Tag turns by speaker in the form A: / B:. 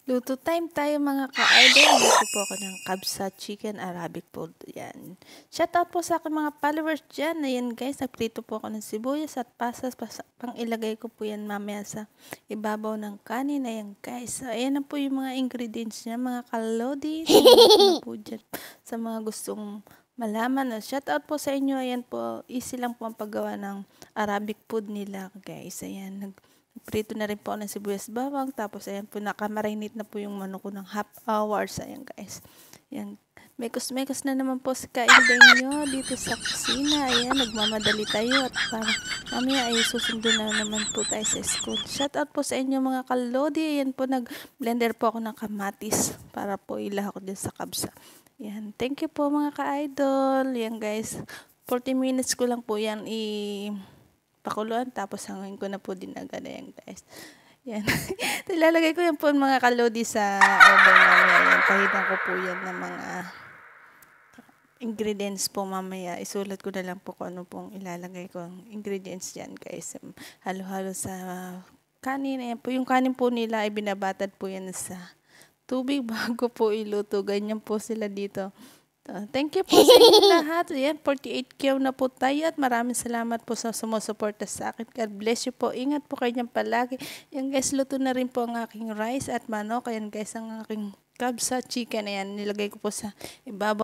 A: Luto time tayo mga ka-idol. Luto po ako ng kabsa chicken Arabic food. Yan. Shout out po sa aking mga followers dyan. Ayan guys, nagprito po ako ng sibuyas at pasas. Pang ilagay ko po yan mamaya sa ibabaw ng kanin. Ayan guys. So, ayan na po yung mga ingredients niya, mga kalodi. Ayan po dyan sa mga gustong malaman. Shout out po sa inyo. Ayan po, easy lang po ang paggawa ng Arabic food nila guys. Ayan, prito na rin po ako ng sibuyas bawang. Tapos, ayan po, nakamarinate na po yung manok ko ng half hours. Ayan, guys. Ayan. Mekos-mekos na naman po sa kainday nyo dito sa kusina. Ayan, nagmamadali tayo. At para mamaya ay susundo na naman po tayo sa school. Shout out po sa inyo mga kalodi. Ayan po, nag-blender po ako ng kamatis para po ilaha ko din sa kabsa. Ayan. Thank you po mga ka-idol. Ayan, guys. 40 minutes ko lang po yan pakuluan, tapos hangin ko na po din agad. Ayan guys. Yan. Ilalagay ko yan po mga kalodi sa oven mamaya. Yan. Pahidan ko po yan ng mga ingredients po mamaya. Isulat ko na lang po kung ano pong ilalagay ko ang ingredients dyan guys. Halo-halo sa kanin. Ayan po. Yung kanin po nila ay binabatad po yan sa tubig bago po iluto. Ganyan po sila dito. Thank you po sa inyo lahat. Ayan, 48K na po tayo at maraming salamat po sa sumusuporta sa akin. God bless you po. Ingat po kayo dyan palagi. Ayan guys, luto na rin po ang aking rice at manok. Ayan guys, ang aking kabsa chicken. Ayan, nilagay ko po sa ibabaw